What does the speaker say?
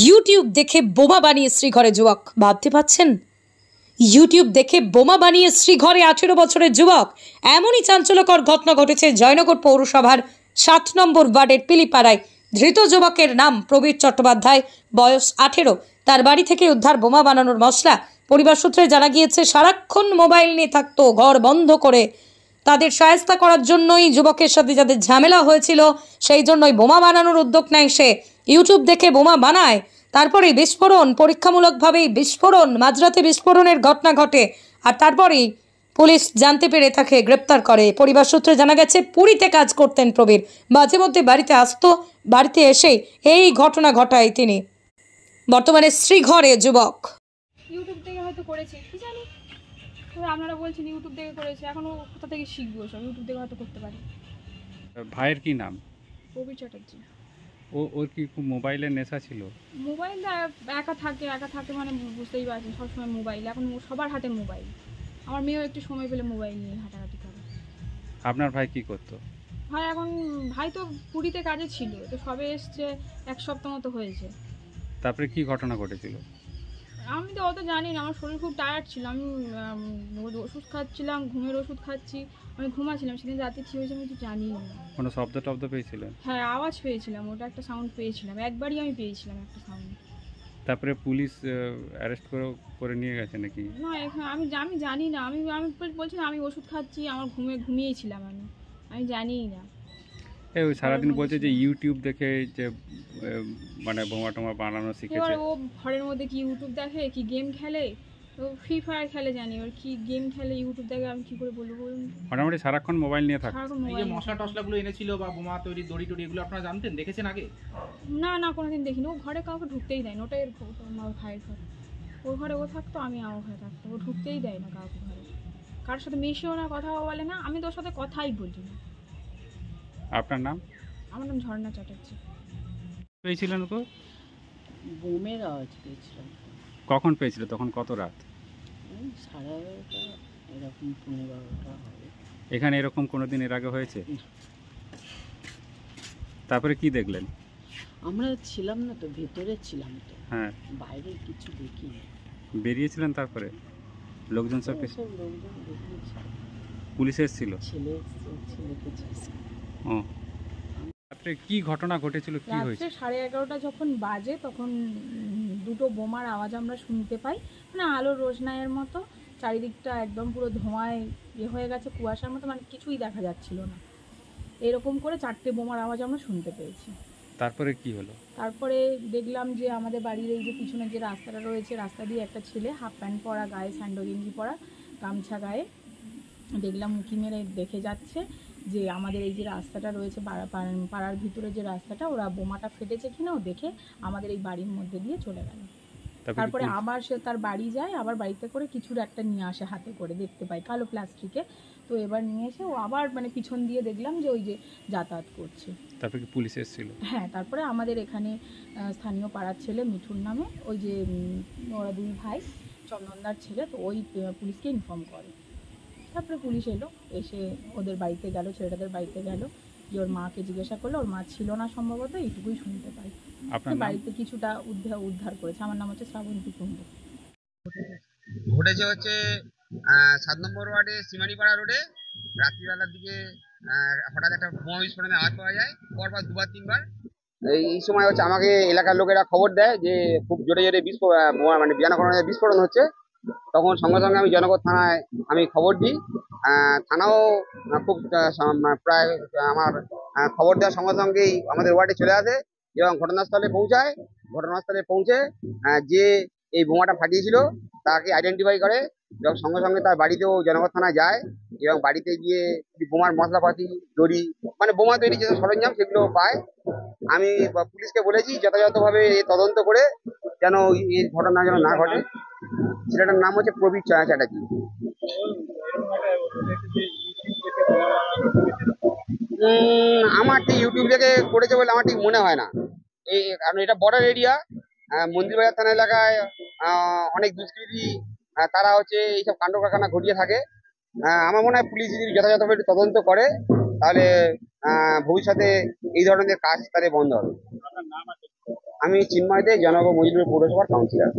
YouTube দেখে বোমা বানিয়ে শ্রীঘরে যুবক। ভাবতে পাচ্ছেন, ইউটিউব দেখে বোমা বানিয়ে শ্রীঘরে 18 বছরের যুবক। এমনই চাঞ্চল্যকর ঘটনা ঘটেছে জয়নগর পৌরসভার 7 নম্বর ওয়ার্ডের পিলিপাড়ায়। ধৃত যুবকের নাম প্রবীর চট্টোপাধ্যায়, বয়স 18। তার বাড়ি থেকে উদ্ধার বোমা বানানোর মশলা। পরিবার সূত্রে জানা গিয়েছে, সারাক্ষণ মোবাইল নিয়ে থাকতো, ঘর বন্ধ করে। তাদের সহায়তা করার জন্যই যুবকের সাথে যাদের ঝামেলা হয়েছিল, সেই জন্যই বোমা বানানোর উদ্যোগ নেয় সে। ইউটিউব দেখে বোমা বানায়, তারপরে বিস্ফোরণ, পরীক্ষামূলকভাবেই বিস্ফোরণ, মাঝরাতে বিস্ফোরণের ঘটনা ঘটে। আর তারপরেই পুলিশ জানতে পেরে তাকে গ্রেপ্তার করে। পরিবার সূত্রে জানা গেছে, পুরীতে কাজ করতেন প্রবীর, মাঝে মধ্যে বাড়িতে আসতো। বাড়িতে এসেই এই ঘটনা ঘটায় তিনি। বর্তমানে শ্রীঘরে যুবক। ইউটিউব থেকে হয়তো করেছে, কি জানি। আপনারা বলছেন ইউটিউব থেকে করেছে, এখনও কোথা থেকে শিখবো সব? ইউটিউব থেকে হয়তো করতে পারি। ভাইয়ের কি নাম? প্রবীর চ্যাটার্জি। ওর কি খুব মোবাইলের নেশা ছিল? মোবাইল একা থাকে মানে বুঝতেই পারছেন, সবসময় মোবাইল। এখন সবার হাতে মোবাইল। আমার মেয়েও একটু সময় পেলে মোবাইল নিয়ে হাঁটাহাঁটি করে। আপনার ভাই কি করতো? ভাই তো পুরীতে কাজে ছিল, তো সবে এসছে, 1 সপ্তাহ মতো হয়েছে। তারপরে কি ঘটনা ঘটেছিল? আমি তো অত জানি না, আমার শরীর খুব টায়ার্ড ছিল। আমি ওষুধ খাচ্ছিলাম, ঘুমের ওষুধ খাচ্ছি, আমি ঘুমাচ্ছিলাম। সেদিন রাতে কী হয়েছে আমি তো জানি না। কোনো শব্দ টব্দ পেয়েছিলেন? হ্যাঁ, আওয়াজ পেয়েছিলাম, ওটা একটা সাউন্ড পেয়েছিলাম, একবারই আমি পেয়েছিলাম একটা সাউন্ড। তারপরে পুলিশ অ্যারেস্ট করে নিয়ে গেছে নাকি? না, এখানে আমি জানি না। আমি বলছি না, আমি ওষুধ খাচ্ছি, আমার ঘুমিয়েছিলাম। আমি জানিই না। ওই সারাদিন বলছে যে ইউটিউব দেখে যে মানে বোমা টোমা বানানো শিখেছে। এবার ও ঘরের মধ্যে কি ইউটিউব দেখে, কি গেম খেলে, ও ফ্রি ফায়ার খেলে, জানি। ওর কি গেম খেলে, ইউটিউব দেখে, আমি কি করে বলবো বলুন? মোটামুটি সারাক্ষণ মোবাইল নিয়ে থাকে। এই যে মশলা টসলাগুলো এনেছিল বা বোমা তৈরি দড়ি টড়ি, এগুলো আপনারা জানতেন, দেখেছেন আগে? না, কোনোদিন দেখিনি। ও ঘরে কাউকে ঢুকতেই দেয় না। ওটাই আমার ভাইয়ের ঘর। ওর ঘরে ও থাকতো, আমি আমার ঘরে থাকতো। ও ঢুকতেই দেয় না কাউকে ঘরে। কারোর সাথে মিশেও না, কথাও বলে না। আমি তো ওর সাথে কথাই বলি না। আপনার নাম? আমার নাম ঝর্ণা চ্যাটার্জি। পেয়েছিলেন তো? বোমের আওয়াজ পেয়েছিলাম। কখন পেয়েছিল? তখন কত রাত? 11:30 এরকম, 12:30 হবে। এখানে এরকম কোনোদিন এর আগে হয়েছে? তারপরে কি দেখলেন? আমরা ছিলাম না তো, ভেতরে ছিলাম তো। হ্যাঁ, বাইরে কিছু দেখিনি। বেরিয়েছিলেন? তারপরে লোকজন সব লোকজন বেরিয়েছিল। পুলিশ এসেছিল? ছেলেকে জিজ্ঞেস। ও, রাত্রে কি ঘটনা ঘটেছিল, কি হয়েছে? রাত্রে 11:30 যখন বাজে, তখন দুটো বোমার আওয়াজ আমরা শুনতে পাই। মানে আলোর রোশনাইয়ের মতো চারিদিকটা একদম পুরো ধোঁয়ায় হয়ে গেছে, কুয়াশার মতো, মানে কিছুই দেখা যাচ্ছিল না। এরকম করে 4টে বোমার আওয়াজ আমরা শুনতে পেয়েছি। তারপরে কি হলো? তারপরে দেখলাম যে আমাদের বাড়ির এই যে পিছনে যে রাস্তাটা রয়েছে, রাস্তা দিয়ে একটা ছেলে হাফ প্যান্ট পরা, গায়ে স্যান্ডো গেঞ্জি পরা, গামছা গায়ে, দেখলাম উঁকি মেরে দেখে যাচ্ছে যে আমাদের এই যে রাস্তাটা রয়েছে, পাড়ার ভিতরে যে রাস্তাটা, ওরা বোমাটা ফেটেছে কিনা ও দেখে আমাদের এই বাড়ির মধ্যে দিয়ে চলে গেল। তারপরে আবার সে তার বাড়ি যায়, আবার বাড়িতে করে কিছুর একটা নিয়ে আসে, হাতে করে দেখতে পাই কালো প্লাস্টিকে। তো এবার নিয়ে এসে ও আবার মানে পিছন দিয়ে দেখলাম যে ওই যে যাতায়াত করছে। তারপরে কি পুলিশ এসেছিল? হ্যাঁ, তারপরে আমাদের এখানে স্থানীয় পাড়ার ছেলে মিঠুর নামে, ওই যে ওরা 2 ভাই, চন্দনদার ছেলে, তো ওই পুলিশকে ইনফর্ম করে। তারপরে পুলিশ এলো, এসে ওদের বাড়িতে গেল, ছেলেটাদের বাড়িতে গেল, যে ওর মাকে জিজ্ঞাসা করলো, ওর মা ছিল না সম্ভবত, এইটুকুই শুনতে পাই। বাড়িতে কিছুটা উদ্ধার করেছে। আমার নাম হচ্ছে শ্রাবন্তী কুণ্ডু। ঘটেছে হচ্ছে 7 নম্বর ওয়ার্ডে সিমানিপাড়া রোডে রাত্রিবেলার দিকে হঠাৎ একটা বোমা বিস্ফোরণের আওয়াজ পাওয়া যায়, পরপর 2বার 3বার। এই সময় হচ্ছে আমাকে এলাকার লোকেরা খবর দেয় যে খুব জোরে জোরে বোমা মানে বিয়ানাকরণের বিস্ফোরণ হচ্ছে। তখন সঙ্গে সঙ্গে আমি জনপদ থানায় আমি খবর দিই। থানাও খুব প্রায় আমার খবর দেওয়ার সঙ্গে সঙ্গেই আমাদের ওয়ার্ডে চলে আসে এবং ঘটনাস্থলে পৌঁছায়। ঘটনাস্থলে পৌঁছে যে এই বোমাটা ফাটিয়েছিল তাকে আইডেন্টিফাই করে এবং সঙ্গে সঙ্গে তার বাড়িতেও জনপদ থানায় যায় এবং বাড়িতে গিয়ে বোমার মশলাপাতি, দড়ি, মানে বোমা তৈরি যে সরঞ্জাম সেগুলো পায়। আমি পুলিশকে বলেছি যথাযথভাবে তদন্ত করে যেন এই ঘটনা যেন না ঘটে। ছেলেটার নাম হচ্ছে প্রবীর চ্যাটার্জি। আমার ঠিক ইউটিউব থেকে করেছে বলে আমার ঠিক মনে হয় না। কারণ এটা বর্ডার এরিয়া, মন্দিরবাজার থানা এলাকায় অনেক দুষ্কৃতী তারা হচ্ছে এইসব কাণ্ড কারখানা ঘটিয়ে থাকে। আমার মনে হয় পুলিশ যদি যথাযথভাবে তদন্ত করে তাহলে ভবিষ্যতে এই ধরনের কাজ তাদের বন্ধ হবে। আমি চিন্ময় দে, জনগণ মজদুর পৌরসভার কাউন্সিলর।